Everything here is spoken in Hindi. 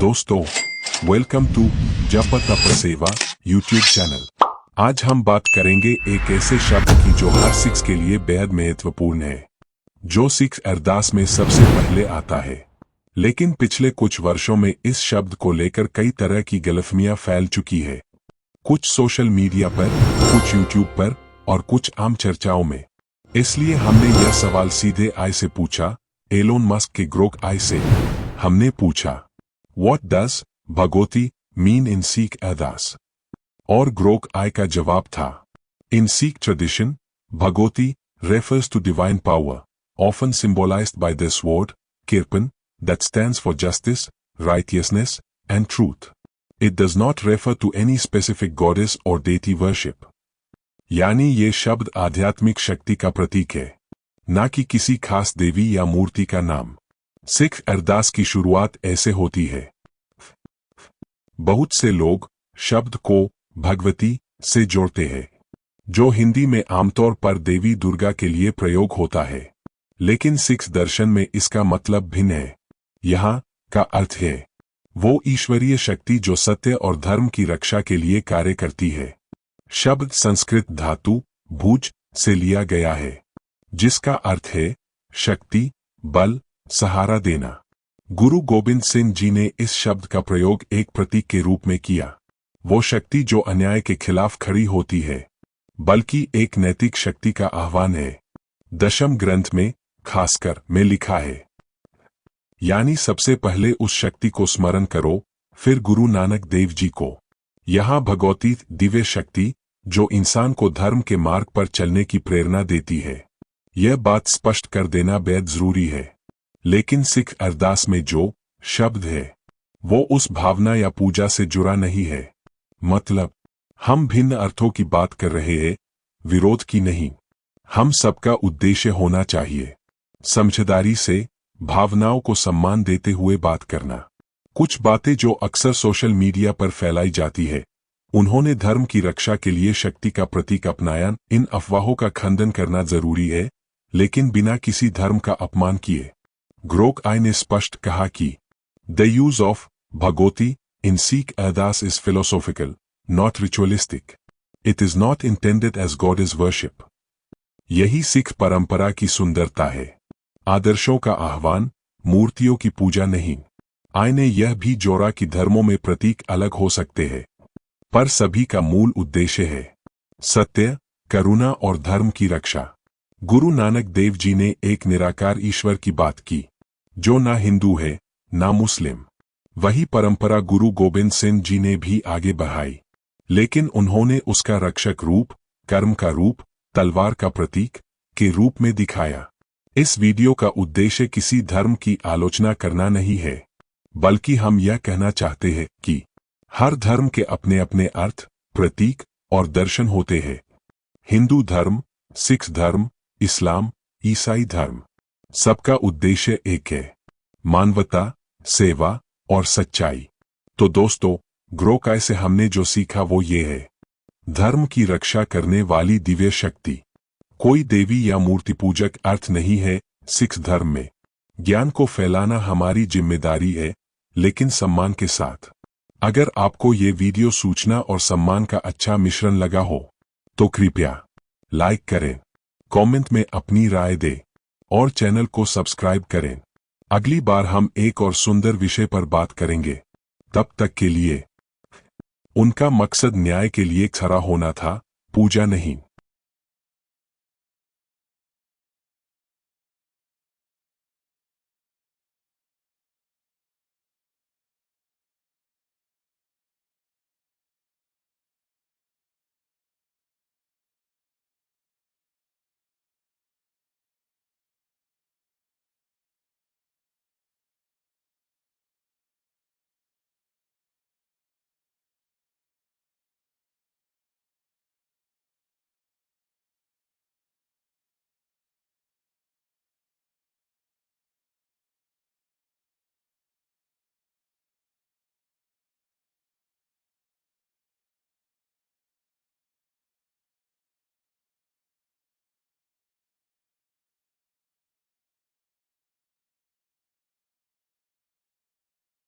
दोस्तों, वेलकम टू जप तप सेवा यूट्यूब चैनल। आज हम बात करेंगे एक ऐसे शब्द की जो हर सिख के लिए बेहद महत्वपूर्ण है, जो सिख अरदास में सबसे पहले आता है। लेकिन पिछले कुछ वर्षों में इस शब्द को लेकर कई तरह की गलतफहमियां फैल चुकी है, कुछ सोशल मीडिया पर, कुछ यूट्यूब पर और कुछ आम चर्चाओं में। इसलिए हमने यह सवाल सीधे आई से पूछा, एलोन मस्क के ग्रोक आई से। हमने पूछा, What does Bhagwati mean in Sikh अरदास? और ग्रोक आई का जवाब था, In Sikh tradition, Bhagwati refers to divine power, often symbolized by this word, Kirpan, that stands for justice, righteousness, and truth. It does not refer to any specific goddess or deity worship. यानी ये शब्द आध्यात्मिक शक्ति का प्रतीक है, न कि किसी खास देवी या मूर्ति का नाम। सिख अरदास की शुरुआत ऐसे होती है। बहुत से लोग शब्द को भगवती से जोड़ते हैं, जो हिंदी में आमतौर पर देवी दुर्गा के लिए प्रयोग होता है, लेकिन सिख दर्शन में इसका मतलब भिन्न है। यहाँ का अर्थ है वो ईश्वरीय शक्ति जो सत्य और धर्म की रक्षा के लिए कार्य करती है। शब्द संस्कृत धातु भुज से लिया गया है, जिसका अर्थ है शक्ति, बल, सहारा देना। गुरु गोबिंद सिंह जी ने इस शब्द का प्रयोग एक प्रतीक के रूप में किया, वो शक्ति जो अन्याय के खिलाफ खड़ी होती है, बल्कि एक नैतिक शक्ति का आह्वान है। दशम ग्रंथ में खासकर में लिखा है, यानी सबसे पहले उस शक्ति को स्मरण करो, फिर गुरु नानक देव जी को। यहाँ भगवती दिव्य शक्ति जो इंसान को धर्म के मार्ग पर चलने की प्रेरणा देती है। यह बात स्पष्ट कर देना बेहद जरूरी है। लेकिन सिख अरदास में जो शब्द है वो उस भावना या पूजा से जुड़ा नहीं है। मतलब हम भिन्न अर्थों की बात कर रहे हैं, विरोध की नहीं। हम सबका उद्देश्य होना चाहिए समझदारी से, भावनाओं को सम्मान देते हुए बात करना। कुछ बातें जो अक्सर सोशल मीडिया पर फैलाई जाती है, उन्होंने धर्म की रक्षा के लिए शक्ति का प्रतीक अपनाया। इन अफवाहों का खंडन करना जरूरी है, लेकिन बिना किसी धर्म का अपमान किए। ग्रोक आई ने स्पष्ट कहा कि the use of Bhagauti in Sikh Ardas is philosophical, not ritualistic. It is not intended as god is worship. यही सिख परंपरा की सुंदरता है, आदर्शों का आह्वान, मूर्तियों की पूजा नहीं। आई ने यह भी जोड़ा कि धर्मों में प्रतीक अलग हो सकते हैं, पर सभी का मूल उद्देश्य है सत्य, करुणा और धर्म की रक्षा। गुरु नानक देव जी ने एक निराकार ईश्वर की बात की, जो ना हिंदू है ना मुस्लिम। वही परंपरा गुरु गोबिंद सिंह जी ने भी आगे बढ़ाई, लेकिन उन्होंने उसका रक्षक रूप, कर्म का रूप, तलवार का प्रतीक के रूप में दिखाया। इस वीडियो का उद्देश्य किसी धर्म की आलोचना करना नहीं है, बल्कि हम यह कहना चाहते हैं कि हर धर्म के अपने अपने अर्थ, प्रतीक और दर्शन होते हैं। हिंदू धर्म, सिख धर्म, इस्लाम, ईसाई धर्म, सबका उद्देश्य एक है, मानवता, सेवा और सच्चाई। तो दोस्तों, ग्रोकाय से हमने जो सीखा वो ये है, धर्म की रक्षा करने वाली दिव्य शक्ति। कोई देवी या मूर्ति पूजक अर्थ नहीं है सिख धर्म में। ज्ञान को फैलाना हमारी जिम्मेदारी है, लेकिन सम्मान के साथ। अगर आपको ये वीडियो सूचना और सम्मान का अच्छा मिश्रण लगा हो, तो कृपया लाइक करें, कमेंट में अपनी राय दें और चैनल को सब्सक्राइब करें। अगली बार हम एक और सुंदर विषय पर बात करेंगे। तब तक के लिए उनका मकसद न्याय के लिए खड़ा होना था, पूजा नहीं।